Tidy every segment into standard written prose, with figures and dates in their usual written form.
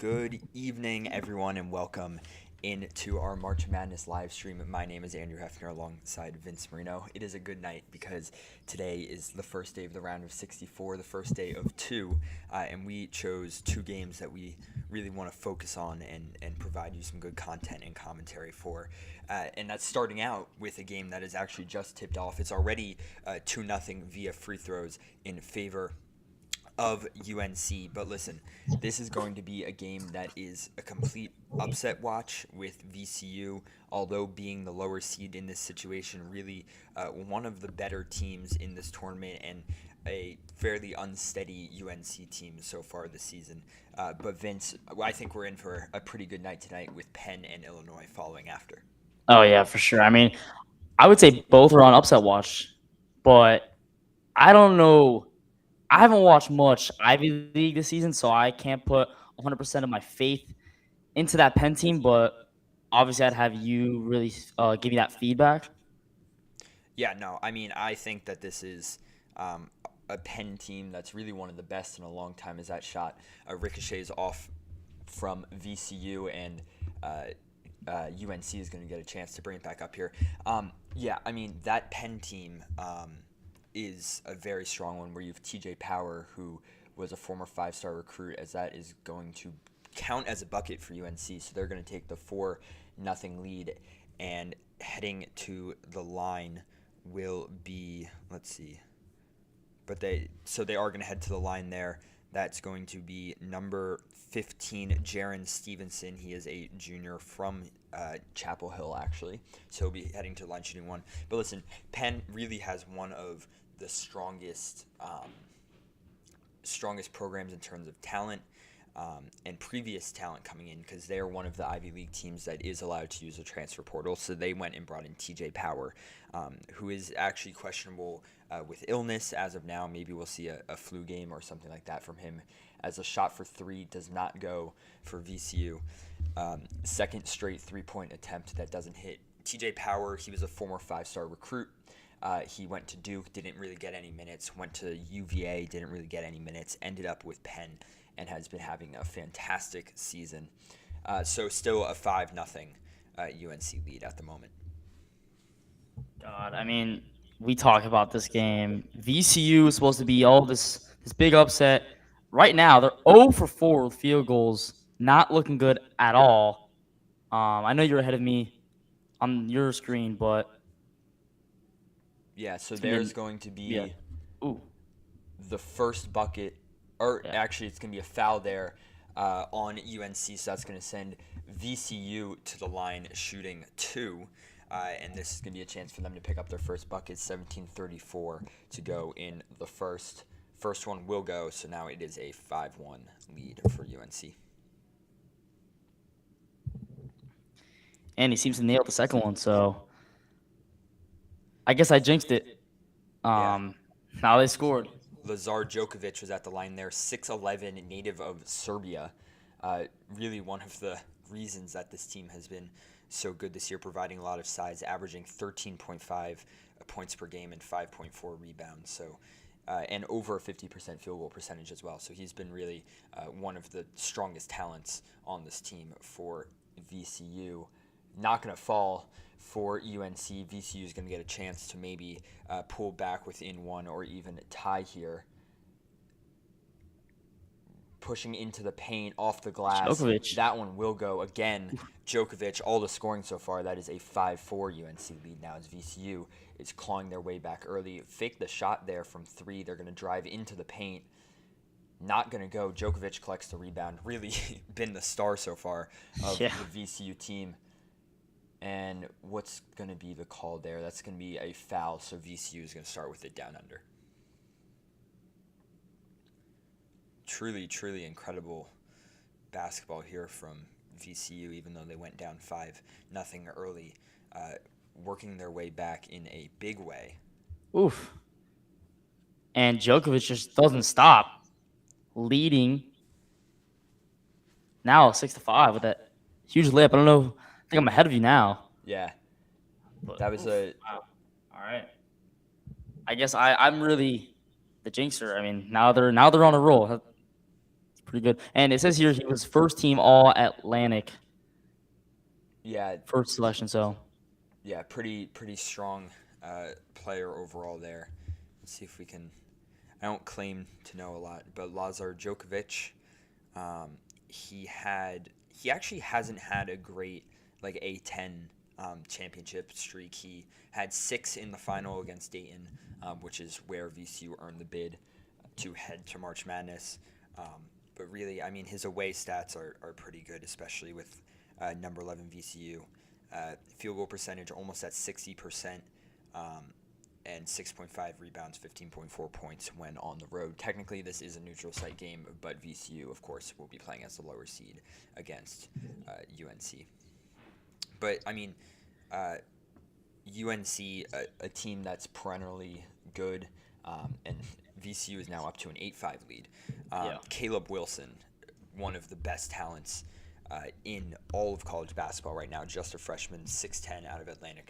Good evening, everyone, and welcome into our March Madness live stream. My name is Andrew Hefner alongside Vince Marino. It is a good night because today is the first day of the round of 64, the first day of two, and we chose two games that we really want to focus on and provide you some good content and commentary for. And that's starting out with a game that is actually just tipped off. It's already 2-0 via free throws in favor of UNC. But listen, this is going to be a game that is a complete upset watch with VCU, although being the lower seed in this situation, really one of the better teams in this tournament and a fairly unsteady UNC team so far this season. But Vince, I think we're in for a pretty good night tonight with Penn and Illinois following after. Oh yeah, for sure. I mean, I would say both are on upset watch, but I don't know. I haven't watched much Ivy League this season, so I can't put 100% of my faith into that Penn team. But obviously, I'd have you really give me that feedback. Yeah, no, I mean, I think that this is a Penn team that's really one of the best in a long time, as that shot ricochets off from VCU, and UNC is going to get a chance to bring it back up here. Yeah, I mean, that Penn team is a very strong one where you have TJ Power, who was a former five-star recruit, as that is going to count as a bucket for UNC. So they're going to take the 4-0 lead, and heading to the line will be, let's see, but they are going to head to the line there. That's going to be number 15, Jaron Stevenson. He is a junior from Chapel Hill, actually. So he'll be heading to line shooting one. But listen, Penn really has one of the strongest programs in terms of talent and previous talent coming in, because they're one of the Ivy League teams that is allowed to use a transfer portal. So they went and brought in TJ Power, who is actually questionable with illness as of now. Maybe we'll see a flu game or something like that from him, as a shot for three does not go for VCU. Second straight three-point attempt that doesn't hit. TJ Power, he was a former five-star recruit. He went to Duke, didn't really get any minutes. Went to UVA, didn't really get any minutes. Ended up with Penn and has been having a fantastic season. So still a 5-0 UNC lead at the moment. God, I mean, we talk about this game. VCU is supposed to be all this big upset. Right now, they're 0 for 4 with field goals, not looking good at all. I know you're ahead of me on your screen, but yeah, so there's going to be Ooh. the first bucket, or Yeah. actually it's going to be a foul there on UNC, so that's going to send VCU to the line shooting 2. And this is going to be a chance for them to pick up their first bucket. 17:34 to go in the first. First one will go, so now it is a 5-1 lead for UNC. And he seems to nail the second one, so I guess I jinxed it. Yeah. Now they scored. Lazar Djokovic was at the line there, 6'11", native of Serbia. Really one of the reasons that this team has been so good this year, providing a lot of size, averaging 13.5 points per game and 5.4 rebounds. So, and over a 50% field goal percentage as well. So he's been really one of the strongest talents on this team for VCU. Not going to fall for UNC. VCU is going to get a chance to maybe pull back within one or even tie here. Pushing into the paint, off the glass. Djokovic. That one will go again. Djokovic, all the scoring so far, that is a 5-4 UNC lead now as VCU is clawing their way back early. Fake the shot there from 3. They're going to drive into the paint. Not going to go. Djokovic collects the rebound. Really been the star so far of the VCU team. And what's going to be the call there? That's going to be a foul, so VCU is going to start with it down under. Truly, truly incredible basketball here from VCU, even though they went down 5-0 early, working their way back in a big way. Oof. And Djokovic just doesn't stop, leading now 6-5 with that huge lip. I don't know. I think I'm ahead of you now. Yeah. But, That was wow. All right. I guess I'm really the jinxer. I mean, now they're on a roll. It's pretty good. And it says here he was first team All Atlantic Yeah, first selection. So yeah, pretty strong player overall there. Let's see if we can. I don't claim to know a lot, but Lazar Djokovic, he actually hasn't had a great like A10 championship streak. He had 6 in the final against Dayton, which is where VCU earned the bid to head to March Madness. But really, I mean, his away stats are pretty good, especially with number 11 VCU. Field goal percentage almost at 60%, and 6.5 rebounds, 15.4 points when on the road. Technically, this is a neutral site game, but VCU, of course, will be playing as the lower seed against UNC. But, I mean, UNC, a team that's perennially good, and VCU is now up to an 8-5 lead. Caleb Wilson, one of the best talents in all of college basketball right now, just a freshman, 6'10", out of Atlanta,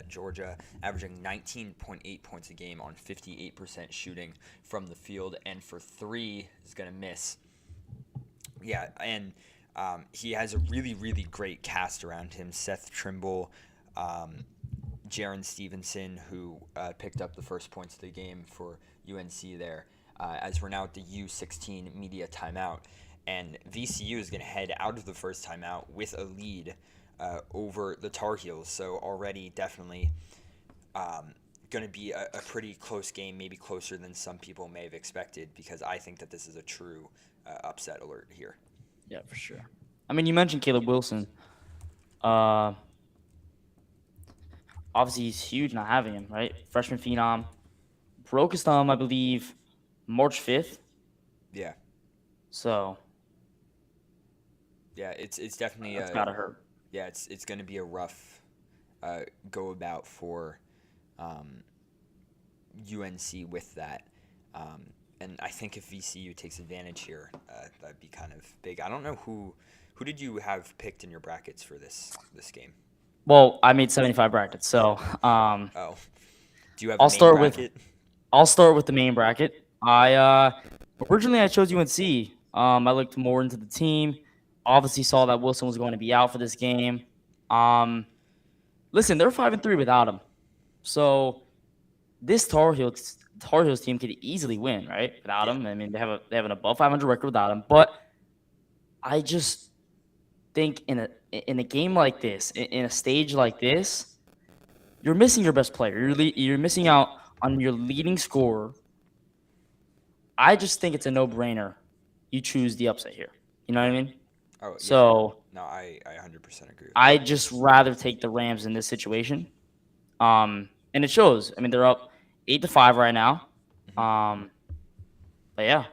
Georgia, averaging 19.8 points a game on 58% shooting from the field, and for 3 is going to miss. Yeah, and he has a really great cast around him. Seth Trimble, Jaron Stevenson, who picked up the first points of the game for UNC there, as we're now at the U16 media timeout. And VCU is going to head out of the first timeout with a lead over the Tar Heels. So already definitely going to be a pretty close game, maybe closer than some people may have expected, because I think that this is a true upset alert here. yeah, for sure. I mean, you mentioned Caleb Wilson. Obviously, he's huge not having him, right? Freshman phenom. Broke his thumb, I believe, March 5th. Yeah. So yeah, it's definitely it's gotta hurt. Yeah, it's going to be a rough go about for UNC with that. And I think if VCU takes advantage here, that'd be kind of big. I don't know who did you have picked in your brackets for this game? Well, I made 75 brackets, so Oh, do you have? I'll a main start bracket? I'll start with the main bracket. Originally I chose UNC. I looked more into the team. Obviously saw that Wilson was going to be out for this game. Listen, they're 5-3 without him, so this Tar Heels team could easily win, right? Without him, I mean they have an above 500 record without him. But I just think in a game like this, in a stage like this, you're missing your best player. You're missing out on your leading scorer. I just think it's a no-brainer. You choose the upset here. You know what I mean? Oh, yeah. So no, I 100% agree. I'd just rather take the Rams in this situation. And it shows. I mean, they're up 8-5 right now. But yeah.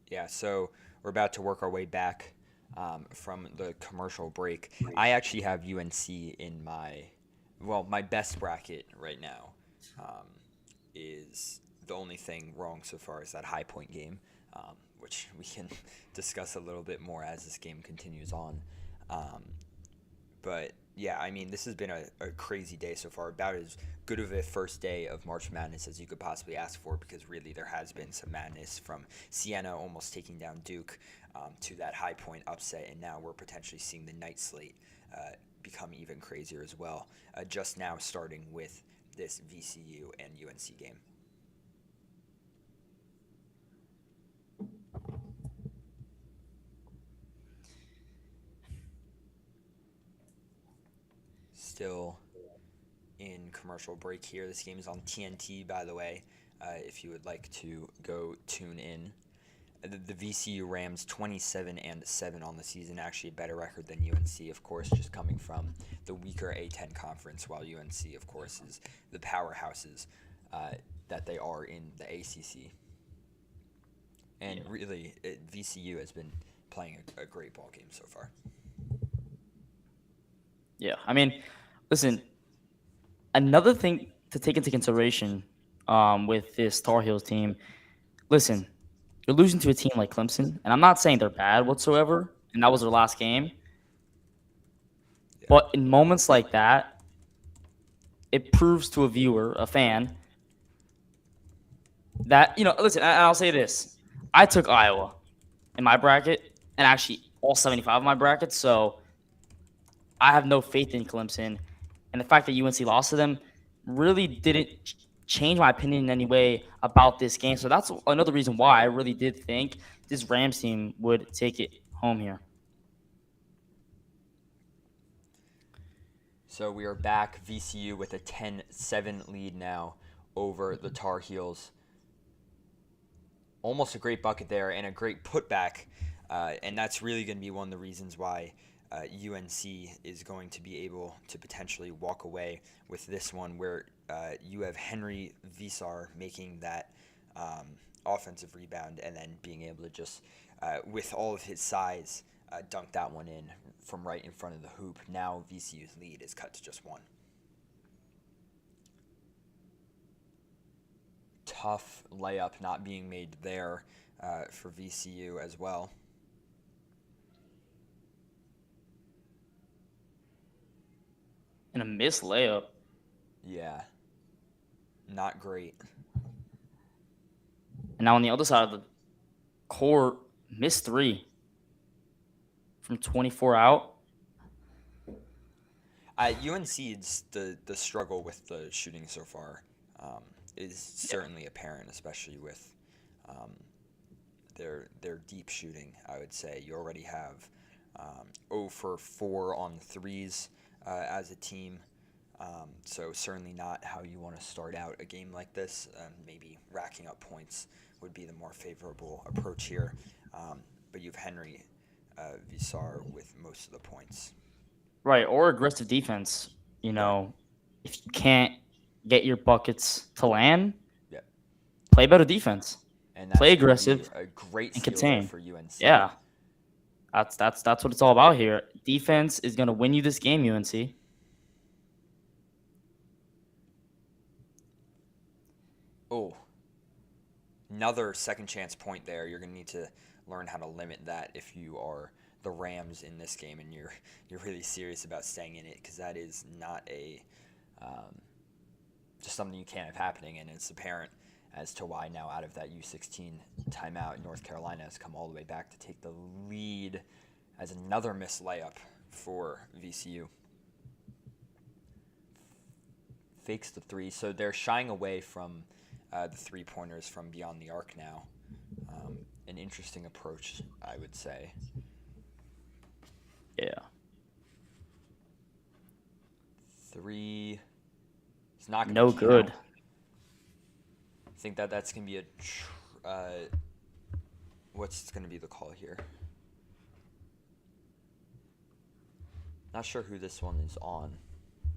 Yeah, so we're about to work our way back from the commercial break. I actually have UNC in my best bracket right now. Is the only thing wrong so far is that high point game, which we can discuss a little bit more as this game continues on. But yeah, I mean, this has been a crazy day so far, about as good of a first day of March Madness as you could possibly ask for, because really there has been some madness from Siena almost taking down Duke to that high point upset, and now we're potentially seeing the night slate become even crazier as well, just now starting with this VCU and UNC game. Still in commercial break here. This game is on TNT, by the way, if you would like to go tune in. The VCU Rams 27-7 on the season, actually a better record than UNC, of course, just coming from the weaker A10 conference, while UNC, of course, is the powerhouses that they are in the ACC. And really, VCU has been playing a great ball game so far. Yeah, I mean, listen, another thing to take into consideration with this Tar Heels team, listen, you're losing to a team like Clemson, and I'm not saying they're bad whatsoever, and that was their last game. Yeah. But in moments like that, it proves to a viewer, a fan, that, listen, I'll say this. I took Iowa in my bracket, and actually all 75 of my brackets. So I have no faith in Clemson, and the fact that UNC lost to them really didn't change my opinion in any way about this game. So that's another reason why I really did think this Rams team would take it home here. So we are back, VCU with a 10-7 lead now over the Tar Heels. Almost a great bucket there and a great putback, and that's really going to be one of the reasons why UNC is going to be able to potentially walk away with this one, where you have Henry Visar making that offensive rebound and then being able to just, with all of his size, dunk that one in from right in front of the hoop. Now VCU's lead is cut to just one. Tough layup not being made there for VCU as well. And a missed layup. Yeah. Not great. And now on the other side of the court, missed three from 24 out. UNC's the struggle with the shooting so far is certainly apparent, especially with their deep shooting. I would say you already have 0 for 4 on threes as a team. So certainly not how you want to start out a game like this. Maybe racking up points would be the more favorable approach here. But you have Henry Visar with most of the points. Right, or aggressive defense. You know, if you can't get your buckets to land, play better defense. And play aggressive, a great and steal contain for UNC. Yeah, that's what it's all about here. Defense is going to win you this game, UNC. Oh, another second chance point there. You're going to need to learn how to limit that if you are the Rams in this game and you're really serious about staying in it, because that is not a just something you can't have happening, and it's apparent as to why now out of that U16 timeout, North Carolina has come all the way back to take the lead as another missed layup for VCU. Fakes the three, so they're shying away from the three-pointers from beyond the arc now. An interesting approach, I would say. Yeah. Three. It's not no good. I think that's going to be what's going to be the call here? Not sure who this one is on. I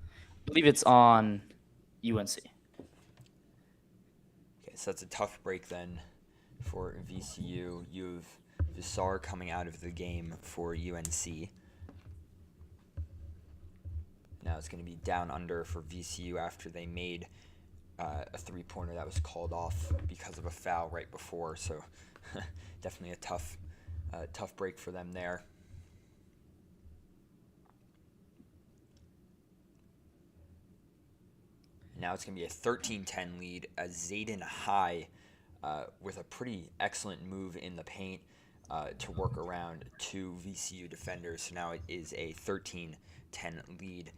believe it's on UNC. Okay, so that's a tough break then for VCU. You have Visar coming out of the game for UNC. Now it's going to be down under for VCU after they made a three-pointer that was called off because of a foul right before. So definitely a tough break for them there. Now it's going to be a 13-10 lead. Zayden High with a pretty excellent move in the paint to work around two VCU defenders. So now it is a 13-10 lead.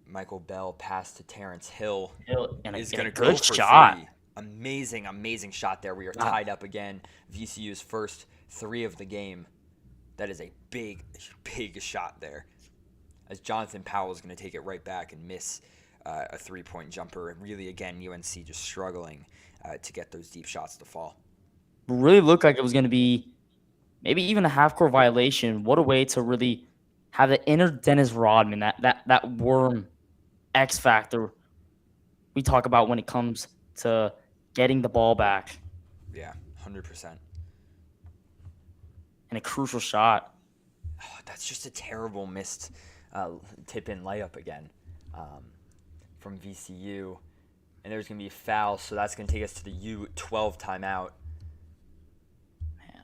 Michael Bell pass to Terrence Hill. Is going to go for shot. Three. Amazing shot there. We are tied up again. VCU's first three of the game. That is a big shot there. As Jonathan Powell is going to take it right back and miss a three-point jumper. And really, again, UNC just struggling to get those deep shots to fall. Really looked like it was going to be maybe even a half-court violation. What a way to really have the inner Dennis Rodman, that worm X factor we talk about when it comes to getting the ball back. Yeah, 100%. And a crucial shot. Oh, that's just a terrible missed tip-in layup again from VCU. And there's going to be a foul, so that's going to take us to the U12 timeout. Man,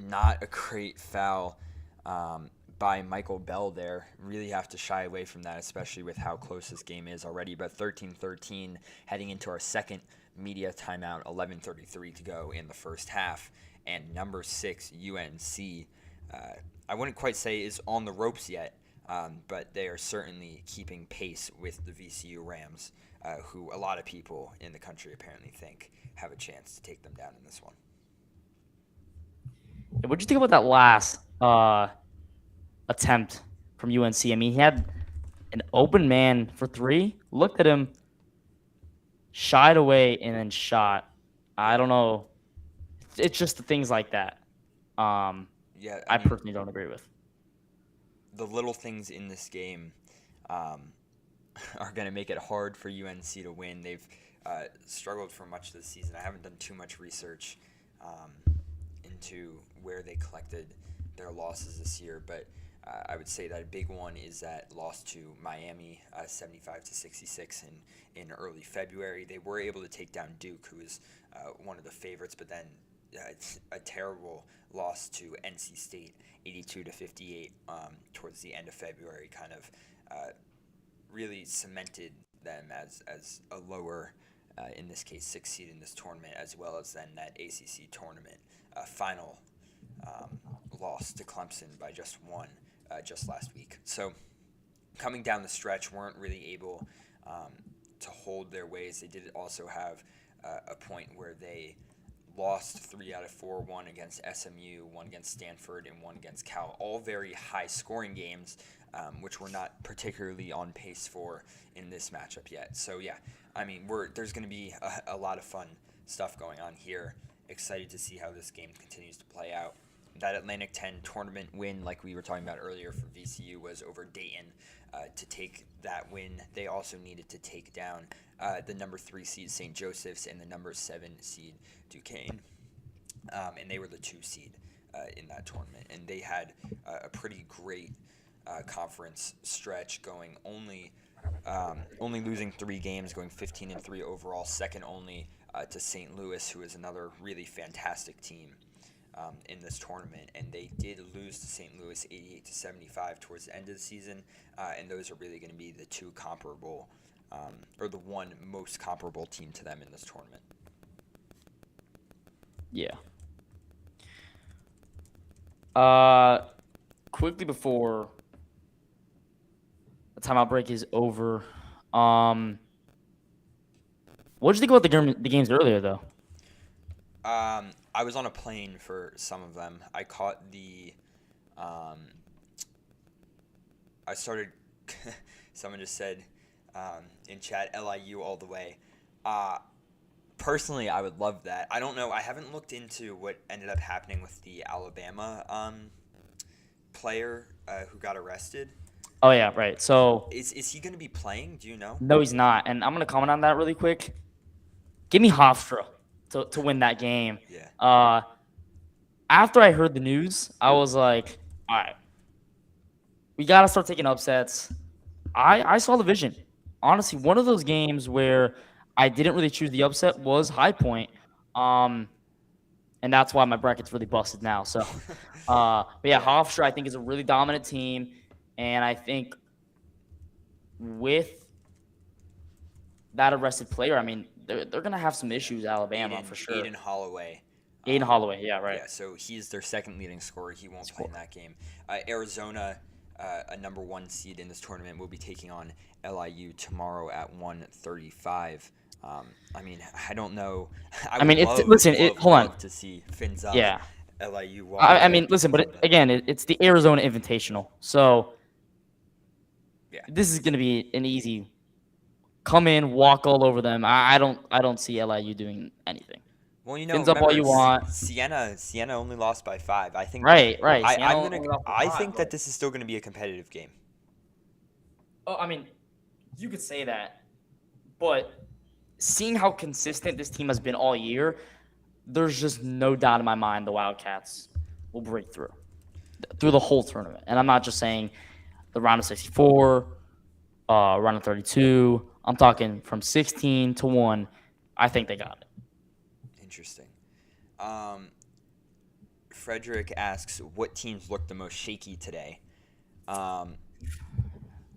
not a great foul by Michael Bell there. Really have to shy away from that, especially with how close this game is already. But 13-13 heading into our second media timeout, 11:33 to go in the first half, and number 6 UNC, I wouldn't quite say is on the ropes yet, but they are certainly keeping pace with the VCU Rams, who a lot of people in the country apparently think have a chance to take them down in this one. What do you think about that last attempt from UNC? I mean, he had an open man for three, looked at him, shied away, and then shot. I don't know. It's just the things like that. Yeah, I mean, personally don't agree with. the little things in this game are going to make it hard for UNC to win. They've struggled for much of the season. I haven't done too much research into where they collected their losses this year, but I would say that a big one is that loss to Miami, 75-66 in early February. They were able to take down Duke, who is one of the favorites, but then a terrible loss to NC State, 82-58, towards the end of February, kind of really cemented them as a lower, in this case, 6th seed in this tournament, as well as then that ACC tournament final loss to Clemson by just one just last week. So coming down the stretch, weren't really able to hold their ways. They did also have a point where they lost 3 out of 4, one against SMU, one against Stanford, and one against Cal. All very high-scoring games, which we're not particularly on pace for in this matchup yet. So, yeah, I mean, there's going to be a lot of fun stuff going on here. Excited to see how this game continues to play out. That Atlantic 10 tournament win, like we were talking about earlier for VCU, was over Dayton. To take that win, they also needed to take down the number 3 seed St. Joseph's and the number 7 seed Duquesne, and they were the 2 seed in that tournament. And they had a pretty great conference stretch, going only losing 3 games, going 15-3 overall, second only to St. Louis, who is another really fantastic team in this tournament. And they did lose to St. Louis 88-75 towards the end of the season, and those are really going to be the 2 comparable, or the one most comparable team to them in this tournament. Yeah. Quickly before the timeout break is over, what did you think about the games earlier, though? I was on a plane for some of them. I caught the I started someone just said in chat, LIU all the way. Personally, I would love that. I don't know. I haven't looked into what ended up happening with the Alabama player who got arrested. Oh, yeah, right. So Is he going to be playing? Do you know? no, he's not. And I'm going to comment on that really quick. Give me Hofstra to win that game. Yeah. After I heard the news, I was like, all right, we got to start taking upsets. I saw the vision. Honestly, one of those games where I didn't really choose the upset was High Point. And that's why my bracket's really busted now. So, but yeah, Hofstra, I think, is a really dominant team. And I think with that arrested player, I mean, they're going to have some issues, Alabama, for sure. Aiden Holloway. Aiden Holloway, yeah, right. Yeah, so he's their second leading scorer. He won't play in that game. Arizona, a number 1 seed in this tournament, will be taking on LIU tomorrow at 1:35. I mean, I don't know. Hold on. To see fins up. Yeah. LIU. I mean, listen, but again, it's the Arizona Invitational. So yeah, this is going to be an easy come in, walk all over them. I don't see LIU doing anything. Well, you know, Fins up all you want. Siena only lost by 5. I think. Right. I think that this is still going to be a competitive game. Oh, I mean, you could say that, but seeing how consistent this team has been all year, there's just no doubt in my mind the Wildcats will break through the whole tournament. And I'm not just saying the round of 64, round of 32. I'm talking from 16 to 1. I think they got it. Interesting. Frederick asks, what teams looked the most shaky today?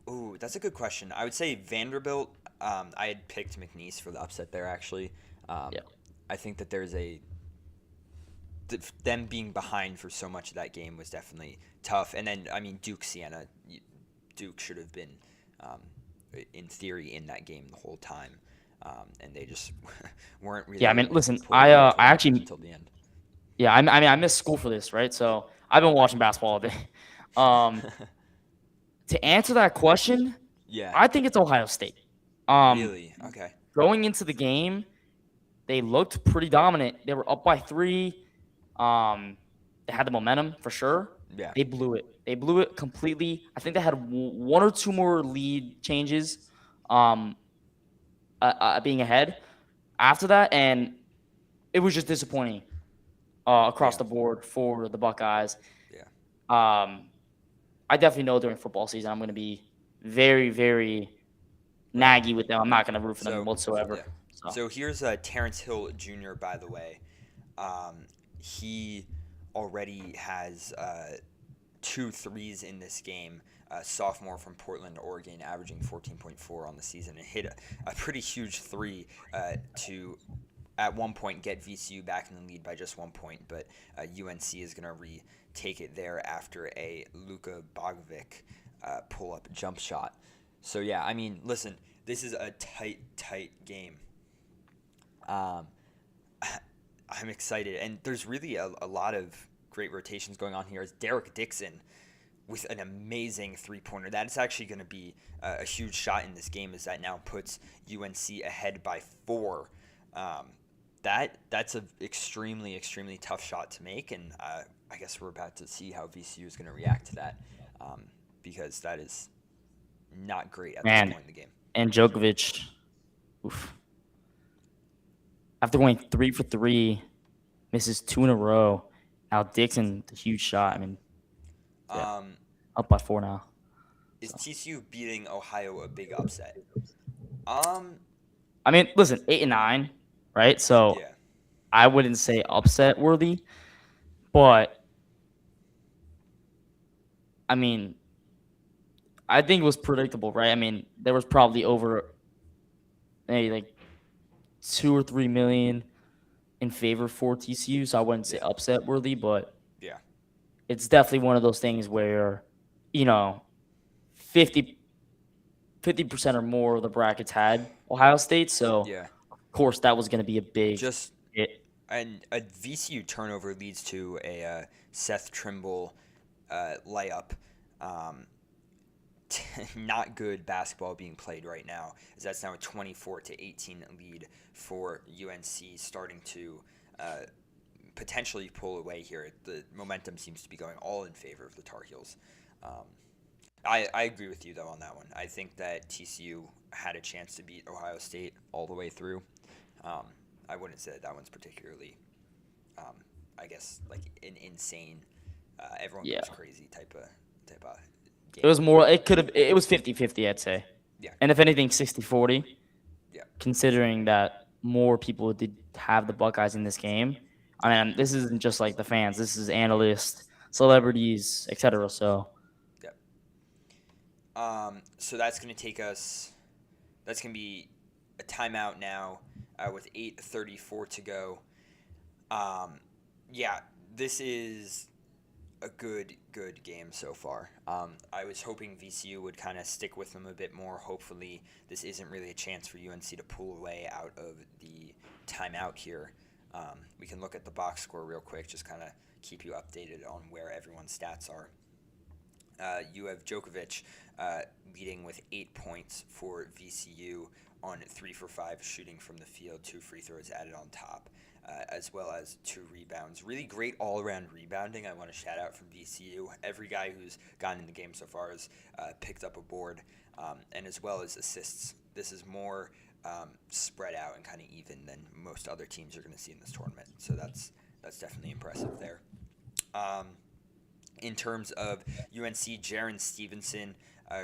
Ooh, that's a good question. I would say Vanderbilt. I had picked McNeese for the upset there, actually. Um, Yeah. I think that them being behind for so much of that game was definitely tough. And then, I mean, Duke-Siena, Duke should have been, um, in theory, in that game the whole time. And they just weren't really Yeah, I mean, able to listen, pull it out I actually, until the end. yeah, I mean, I missed school for this, right? So I've been watching basketball all day. Um, to answer that question, Yeah, I think it's Ohio State. Um, really? Okay. going into the game, they looked pretty dominant. They were up by 3. Um, they had the momentum for sure. Yeah, They blew it. They blew it completely. I think they had one or two more lead changes, um, being ahead after that, and it was just disappointing across yeah, the board for the Buckeyes. yeah. Um, I definitely know during football season I'm going to be very, very Right. naggy with them. I'm not going to root for them So, whatsoever. yeah. So So here's Terrence Hill Jr., by the way. He already has 2 threes in this game. Sophomore from Portland, Oregon, averaging 14.4 on the season, and hit a pretty huge three to, at one point, get VCU back in the lead by just 1 point. But UNC is going to retake it there after a Luka Bogovic pull-up jump shot. So, yeah, I mean, listen, this is a tight game. Um, I'm excited, and there's really a lot of great rotations going on here. As Derek Dixon with an amazing three-pointer. That's actually going to be a huge shot in this game, as that now puts UNC ahead by 4. That's an extremely tough shot to make, and I guess we're about to see how VCU is going to react to that, because that is not great at this point in the game. and Djokovic, oof. After going 3 for 3, misses 2 in a row. Now Dixon, the huge shot. I mean, yeah, up by 4 now. Is TCU beating Ohio a big upset? Um, I mean, listen, 8 and 9, right? So yeah, I wouldn't say upset worthy, but I mean, I think it was predictable, right? I mean, there was probably over maybe like 2 or 3 million in favor for TCU, so I wouldn't say yeah, upset worthy, but yeah, it's definitely one of those things where, you know, 50 percent or more of the brackets had Ohio State, so yeah. of course that was going to be a big Just hit. and a VCU turnover leads to a Seth Trimble layup. Um, not good basketball being played right now, as that's now a 24-18 lead for UNC, starting to potentially pull away here. The momentum seems to be going all in favor of the Tar Heels. I agree with you, though, on that one. I think that TCU had a chance to beat Ohio State all the way through. I wouldn't say that one's particularly, I guess, like an insane, everyone Yeah. goes crazy type of game. It was more it was 50-50, I'd say. Yeah. And if anything 60-40, Yeah. considering that more people did have the Buckeyes in this game. I mean, this isn't just like the fans. This is analysts, celebrities, etc. So, So that's going to take us. That's going to be a timeout now, with 8:34 to go. Yeah, this is a good game so far. I was hoping VCU would kind of stick with them a bit more. Hopefully, this isn't really a chance for UNC to pull away out of the timeout here. We can look at the box score real quick, just kind of keep you updated on where everyone's stats are. You have Djokovic leading with 8 points for VCU on 3 for 5 shooting from the field, 2 free throws added on top, as well as 2 rebounds. Really great all-around rebounding. I want to shout out from VCU. Every guy who's gotten in the game so far has picked up a board, and as well as assists. This is more spread out and kind of even than most other teams you're going to see in this tournament. So that's definitely impressive there. In terms of UNC, Jaron Stevenson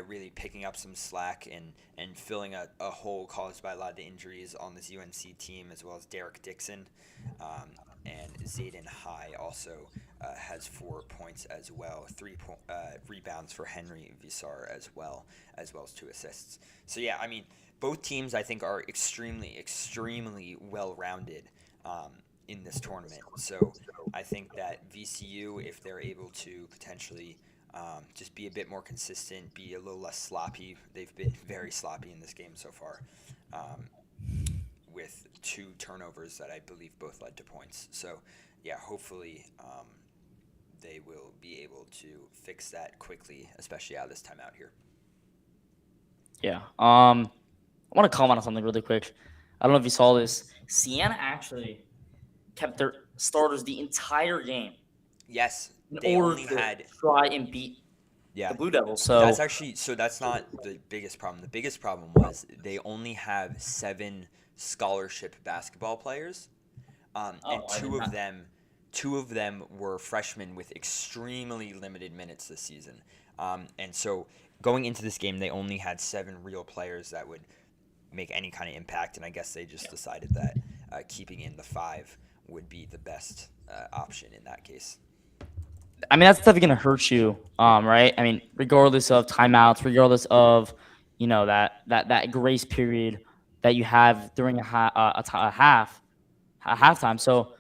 really picking up some slack and filling a hole caused by a lot of the injuries on this UNC team, as well as Derek Dixon and Zayden High also has 4 points as well. Rebounds for Henry Visar as well as 2 assists. So yeah, I mean, both teams I think are extremely well rounded in this tournament. So I think that VCU, if they're able to potentially just be a bit more consistent, be a little less sloppy. They've been very sloppy in this game so far, with 2 turnovers that I believe both led to points. So yeah, hopefully they will be able to fix that quickly, especially out of this timeout here. Yeah. I want to comment on something really quick. I don't know if you saw this. Siena actually kept their starters the entire game Yes, in they order only to had try and beat yeah. the Blue Devils. So That's actually that's not the biggest problem. The biggest problem was they only have 7 scholarship basketball players, and I did not. two of them were freshmen with extremely limited minutes this season. And so going into this game, they only had 7 real players that would make any kind of impact, and I guess they just decided that keeping in the 5 would be the best option in that case. I mean, that's definitely going to hurt you, right? I mean, regardless of timeouts, regardless of, that grace period that you have during a halftime. So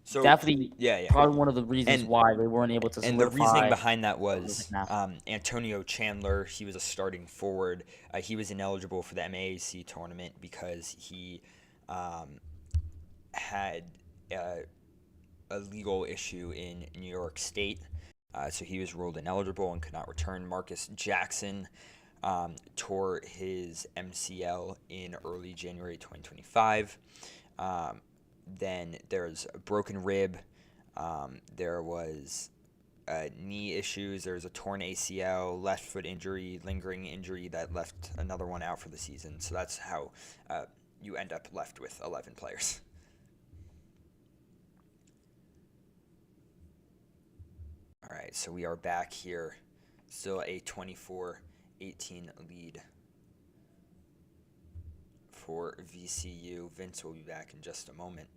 So definitely, yeah. probably one of the reasons And why they weren't able to And the reasoning solidify behind that the was second half. Antonio Chandler. He was a starting forward. He was ineligible for the MAAC tournament because he had a legal issue in New York State. So he was ruled ineligible and could not return. Marcus Jackson tore his MCL in early January 2025. Then there's a broken rib. There was knee issues. There was a torn ACL, left foot injury, lingering injury that left another one out for the season. So that's how you end up left with 11 players. All right, so we are back here. Still a 24-18 lead for VCU. Vince will be back in just a moment.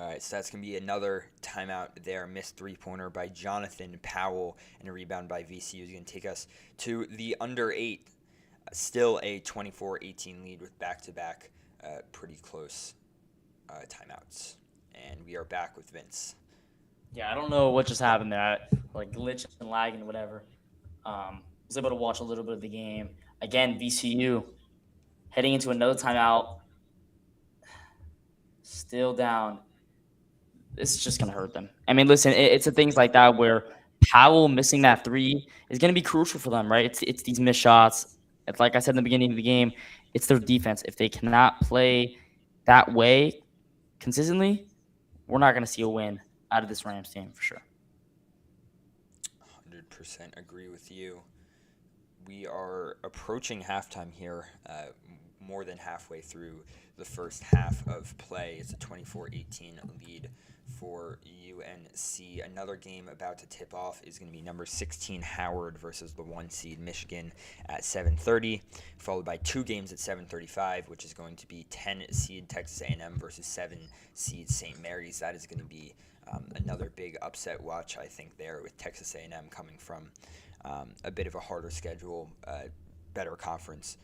All right, so that's going to be another timeout there. Missed 3-pointer by Jonathan Powell, and a rebound by VCU is going to take us to the under 8. Still a 24-18 lead with back-to-back pretty close timeouts. And we are back with Vince. Yeah, I don't know what just happened there. Like glitch and lag and whatever. Was able to watch a little bit of the game. Again, VCU heading into another timeout. Still down. This is just going to hurt them. I mean, listen, it's the things like that where Powell missing that 3 is going to be crucial for them, right? It's these missed shots. It's like I said in the beginning of the game, it's their defense. If they cannot play that way consistently, we're not going to see a win out of this Rams team for sure. 100% agree with you. We are approaching halftime here, more than halfway through the first half of play. It's a 24-18 lead for UNC. Another game about to tip off is going to be number 16 Howard versus the 1 seed Michigan at 7:30, followed by 2 games at 7:35, which is going to be 10 seed Texas A&M versus 7 seed St. Mary's. That is going to be another big upset watch, I think, there, with Texas A&M coming from a bit of a harder schedule, better conference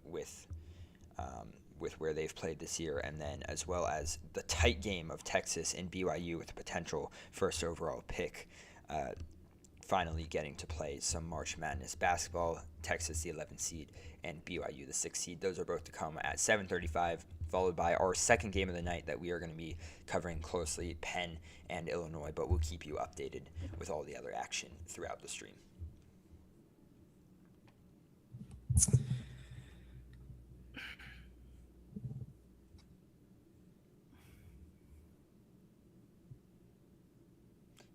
with where they've played this year, and then as well as the tight game of Texas and BYU with a potential first overall pick, finally getting to play some March Madness basketball. Texas, the 11th seed, and BYU, the 6th seed. Those are both to come at 7:35, followed by our second game of the night that we are going to be covering closely, Penn and Illinois, but we'll keep you updated with all the other action throughout the stream.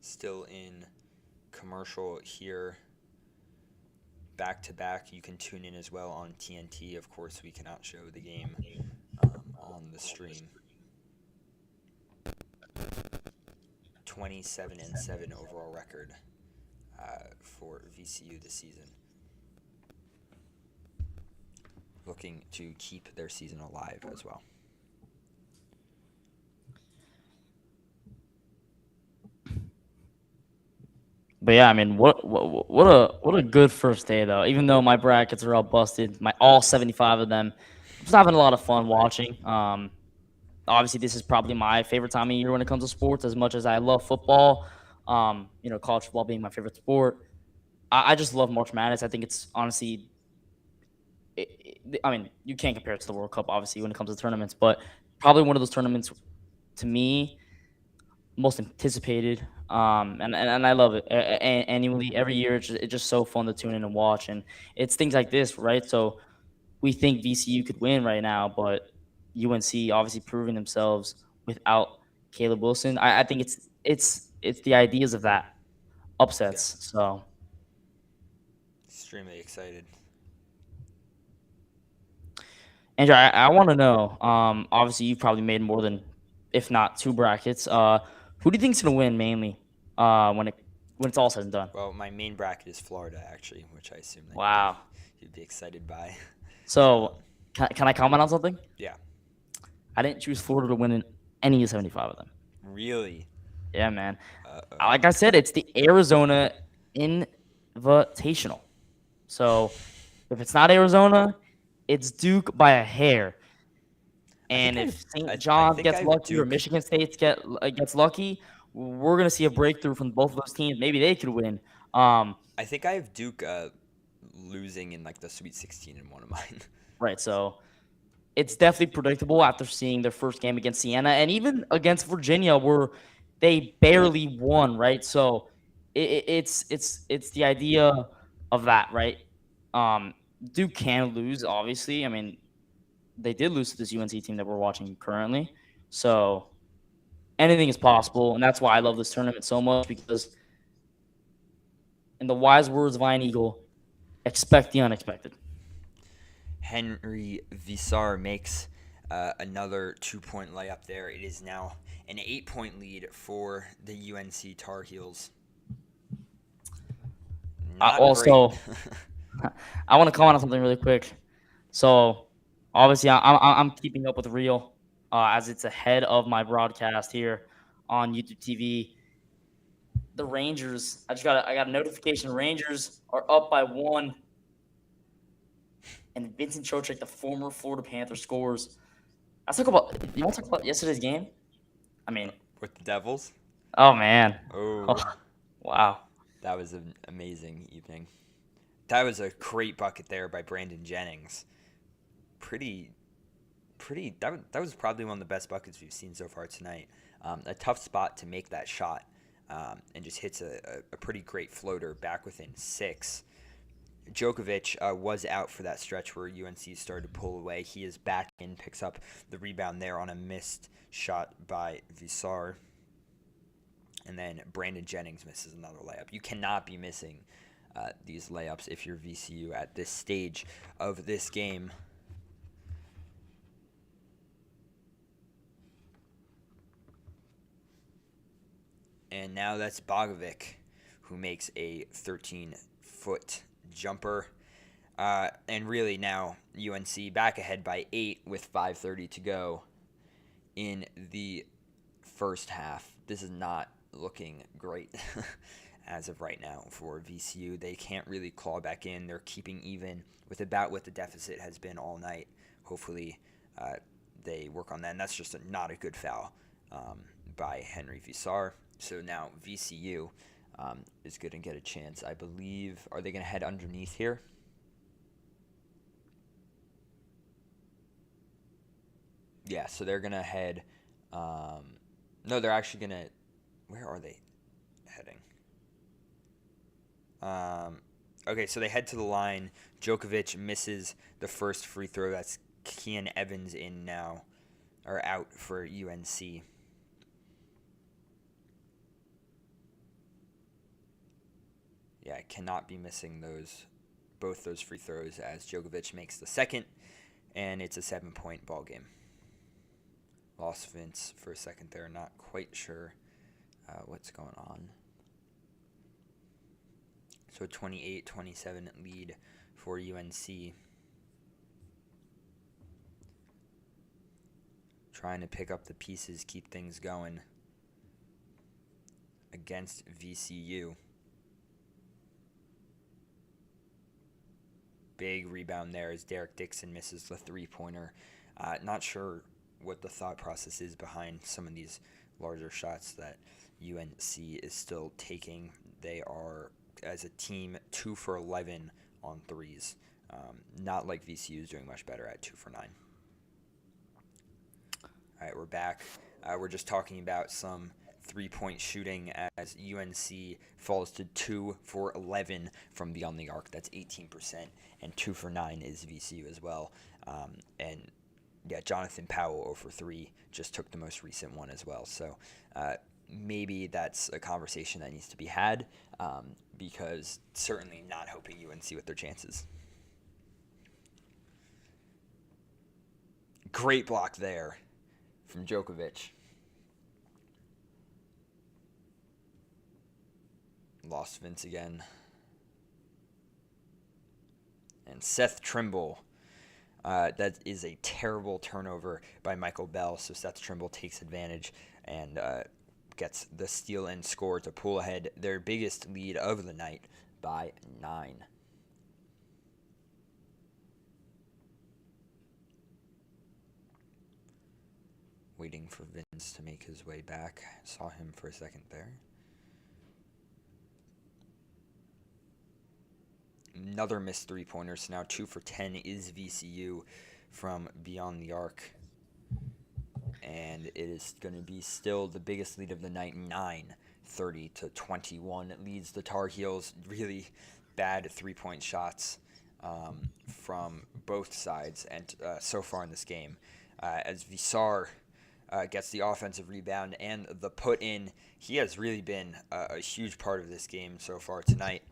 Still in commercial here, back to back. You can tune in as well on TNT. Of course, we cannot show the game on the stream. 27-7 overall record for VCU this season. looking to keep their season alive as well. But yeah, I mean, what a good first day though. Even though my brackets are all busted, my all 75 of them, I'm just having a lot of fun watching. Obviously, this is probably my favorite time of year when it comes to sports. As much as I love football, college football being my favorite sport, I just love March Madness. I think it's honestly, I mean, you can't compare it to the World Cup, obviously, when it comes to tournaments, but probably one of those tournaments to me most anticipated. And I love it. Annually, every year, it's just so fun to tune in and watch. And it's things like this, right? So we think VCU could win right now, but UNC obviously proving themselves without Caleb Wilson. I think it's the ideas of that Yeah, upsets. So extremely excited. Andrew, I want to know. Obviously you've probably made more than, if not two brackets. Who do you think's gonna win mainly? When it's all said and done. Well, my main bracket is Florida, actually, which I assume that Wow. you'd be excited by. Um, So can I comment on something? yeah, I didn't choose Florida to win in any of 75 of them. really. Yeah, man. Uh-oh. Like I said, it's the Arizona Invitational. So if it's not Arizona, it's Duke by a hair. I think And if I St. John think gets I've lucky or Duke. Michigan State gets lucky, we're gonna see a breakthrough from both of those teams. Maybe they could win. Um, I think I have Duke losing in like the Sweet 16 in one of mine. right. So it's definitely predictable after seeing their first game against Siena and even against Virginia, where they barely won. Right. So it's the idea of that, right? Um, Duke can lose, obviously. I mean, they did lose to this UNC team that we're watching currently. So anything is possible, and that's why I love this tournament so much because, in the wise words of Ian Eagle, expect the unexpected. Henry Visar makes another 2-point layup there. It is now an 8-point lead for the UNC Tar Heels. Not Also, great. I want to comment on something really quick. So, obviously, I'm keeping up with Real as it's ahead of my broadcast here on YouTube TV. The Rangers, I got a notification. Rangers are up by 1, and Vincent Trocheck, the former Florida Panther, scores. Let's talk about. You want to talk about yesterday's game? I mean, With the Devils? oh man, Oh, oh, wow. that was an amazing evening. That was a great bucket there by Brandon Jennings. Pretty, that was probably one of the best buckets we've seen so far tonight. A tough spot to make that shot, and just hits a pretty great floater back within 6. Djokovic was out for that stretch where UNC started to pull away. He is back in, picks up the rebound there on a missed shot by Visar. And then Brandon Jennings misses another layup. You cannot be missing these layups if you're VCU at this stage of this game. And now that's Bogovic, who makes a 13-foot jumper. And really now UNC back ahead by 8 with 5:30 to go in the first half. This is not looking great as of right now for VCU. They can't really claw back in. They're keeping even with about what the deficit has been all night. Hopefully they work on that. And that's just not a good foul by Henry Visar. So now VCU is going to get a chance, I believe. Are they going to head underneath here? Yeah, so they're going to head. No, they're actually going to. Where are they heading? Okay, so they head to the line. Djokovic misses the first free throw. That's Kian Evans in now, or out for UNC. Yeah, I cannot be missing both those free throws as Djokovic makes the second, and it's a 7-point ball game. Lost Vince for a second there, not quite sure what's going on. So 28-27 lead for UNC. trying to pick up the pieces, keep things going against VCU. Big rebound there as Derek Dixon misses the three-pointer. Not sure what the thought process is behind some of these larger shots that UNC is still taking. They are, as a team, 2 for 11 on threes. Not like VCU is doing much better at 2 for 9. All right, we're back. We're just talking about some three-point shooting as UNC falls to 2 for 11 from beyond the arc. That's 18%, and 2 for 9 is VCU as well. And yeah, Jonathan Powell 0 for 3 just took the most recent one as well. So maybe that's a conversation that needs to be had, because certainly not helping UNC with their chances. Great block there from Djokovic. Lost Vince again. And Seth Trimble. That is a terrible turnover by Michael Bell. So Seth Trimble takes advantage and gets the steal and score to pull ahead their biggest lead of the night by 9. Waiting for Vince to make his way back. Saw him for a second there. Another missed three-pointer, so now 2 for 10 is VCU from beyond the arc. And it is going to be still the biggest lead of the night, 30-21. It leads the Tar Heels. Really bad three-point shots from both sides and so far in this game. As Visar gets the offensive rebound and the put-in, he has really been a huge part of this game so far tonight.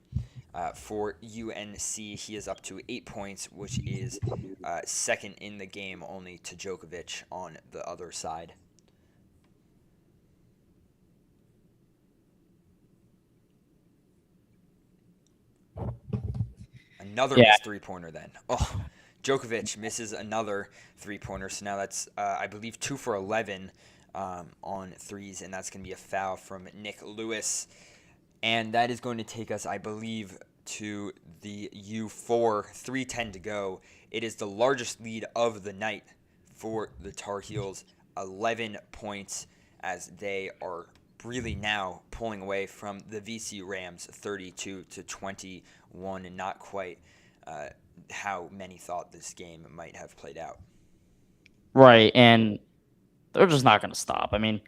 For UNC, he is up to 8 points, which is second in the game only to Djokovic on the other side. Another missed three-pointer then. Oh, Djokovic misses another three-pointer, so now that's, I believe, 2 for 11 on threes, and that's going to be a foul from Nick Lewis. And that is going to take us, I believe, to the U4, 3:10 to go. It is the largest lead of the night for the Tar Heels, 11 points, as they are really now pulling away from the VCU Rams, 32-21, and not quite how many thought this game might have played out. Right, and they're just not going to stop. I mean,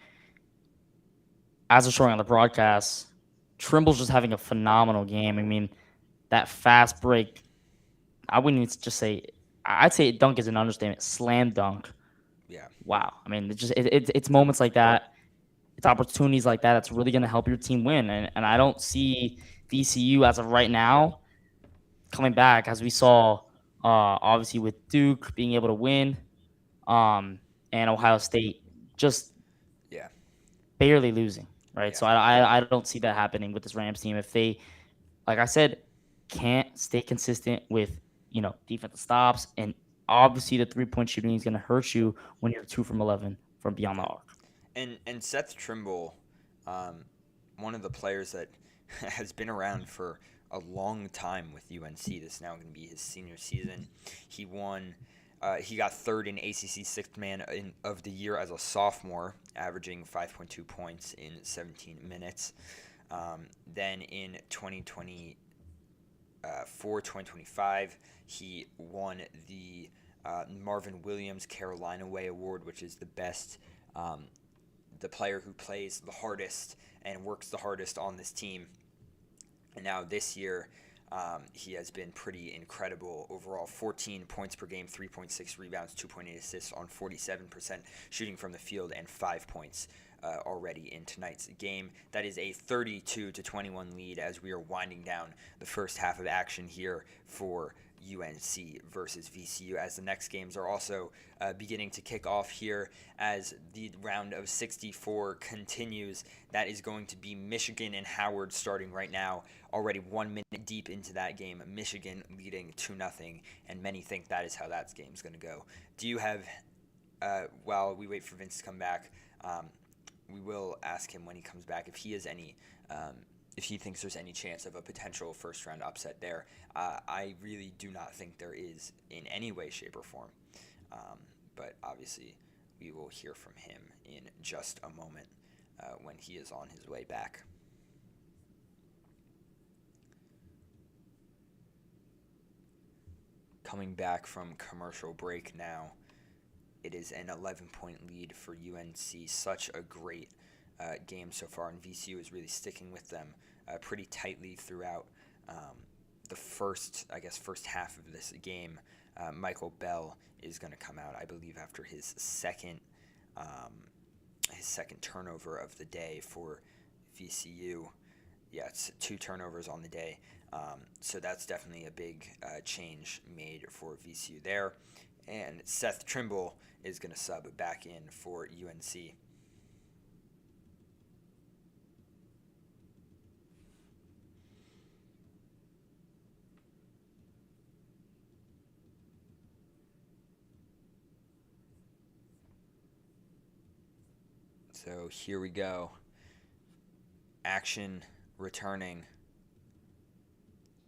as we're showing on the broadcast, Trimble's just having a phenomenal game. I mean, that fast break, I wouldn't even just say, I'd say dunk is an understatement. Slam dunk. Yeah. Wow. I mean, it's moments like that, it's opportunities like that that's really going to help your team win. And I don't see VCU as of right now coming back, as we saw, obviously, with Duke being able to win, and Ohio State just barely losing. Right, so I don't see that happening with this Rams team if they, like I said, can't stay consistent with defensive stops, and obviously the 3-point shooting is going to hurt you when you're 2 from 11 from beyond the arc. And Seth Trimble, one of the players that has been around for a long time with UNC. This is now going to be his senior season. He won. He got third in ACC Sixth Man of the Year as a sophomore, averaging 5.2 points in 17 minutes. Then in 2025, he won the Marvin Williams Carolina Way Award, which is the best, the player who plays the hardest and works the hardest on this team. And now this year, he has been pretty incredible overall. 14 points per game, 3.6 rebounds, 2.8 assists on 47% shooting from the field, and 5 points already in tonight's game. That is a 32-21 lead as we are winding down the first half of action here for UNC versus VCU, as the next games are also beginning to kick off here as the round of 64 continues. That is going to be Michigan and Howard starting right now, already 1 minute deep into that game. Michigan leading 2-0, and many think that is how that game's going to go. Do you have while we wait for Vince to come back, we will ask him when he comes back if he has any, if he thinks there's any chance of a potential first round upset there. I really do not think there is in any way, shape, or form. But obviously, we will hear from him in just a moment when he is on his way back. Coming back from commercial break now, it is an 11-point lead for UNC. Such a great game so far, and VCU is really sticking with them pretty tightly throughout the first half of this game. Michael Bell is going to come out, I believe, after his second turnover of the day for VCU. Yeah, it's 2 turnovers on the day. So that's definitely a big change made for VCU there. And Seth Trimble is going to sub back in for UNC. So here we go. Action returning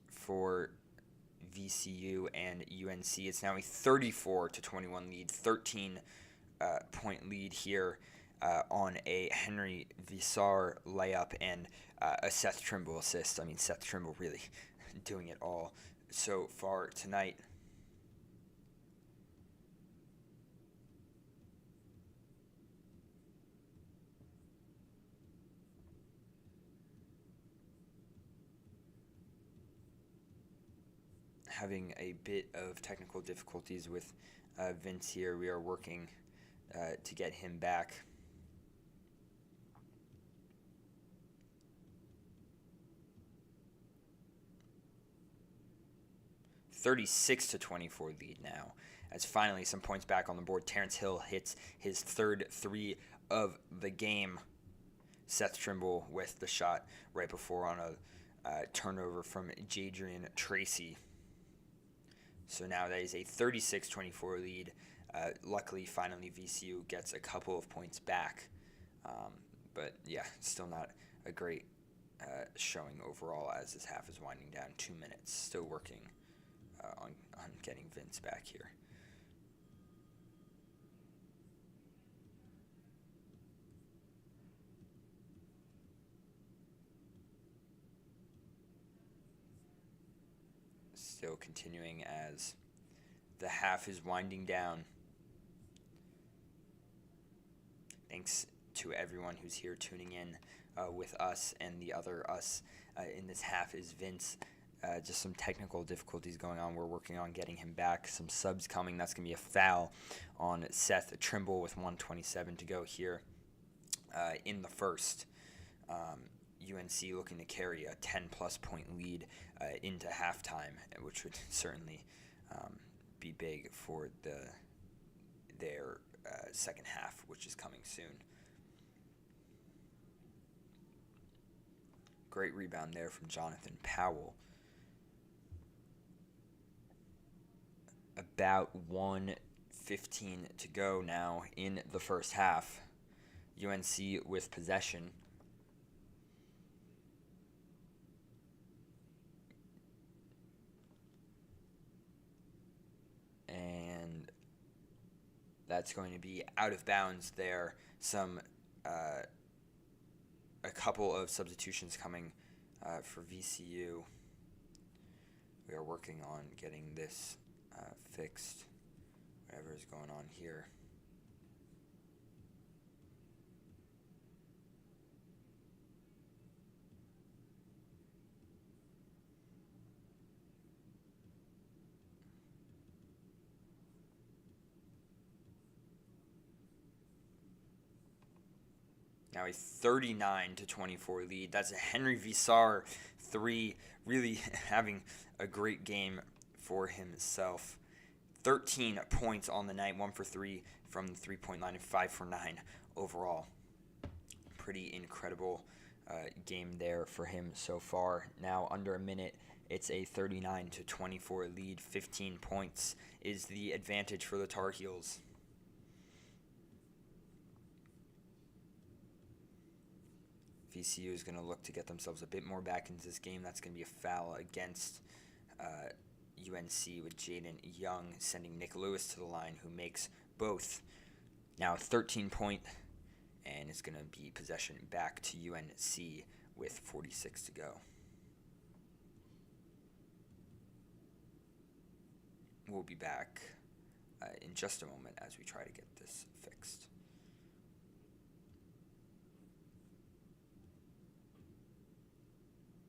for VCU and UNC. It's now a 34-21 lead, 13-point lead here on a Henry Visar layup and a Seth Trimble assist. I mean, Seth Trimble really doing it all so far tonight. Having a bit of technical difficulties with Vince here. We are working to get him back. (36-24) lead now, as finally some points back on the board. Terrence Hill hits his third 3 of the game. Seth Trimble with the shot right before on a turnover from Jadrian Tracy. So now that is a 36-24 lead. Luckily, finally, VCU gets a couple of points back. But, yeah, still not a great showing overall as this half is winding down. 2 minutes. Still working on getting Vince back here. Still continuing as the half is winding down. Thanks to everyone who's here tuning in with us, and the other us in this half is Vince. Just some technical difficulties going on. We're working on getting him back. Some subs coming. That's going to be a foul on Seth Trimble with 1:27 to go here in the first. UNC looking to carry a 10-plus point lead into halftime, which would certainly be big for their second half, which is coming soon. Great rebound there from Jonathan Powell. About 1:15 to go now in the first half. UNC with possession. And that's going to be out of bounds there. A couple of substitutions coming for VCU. We are working on getting this fixed, whatever is going on here. Now a 39-24 lead. That's a Henry Visar 3, really having a great game for himself. 13 points on the night, 1 for 3 from the three-point line, and 5 for 9 overall. Pretty incredible game there for him so far. Now under a minute, it's a 39-24 lead. 15 points is the advantage for the Tar Heels. VCU is going to look to get themselves a bit more back into this game. That's going to be a foul against UNC with Jaden Young sending Nick Lewis to the line, who makes both. Now 13-point, and it's going to be possession back to UNC with 46 to go. We'll be back in just a moment as we try to get this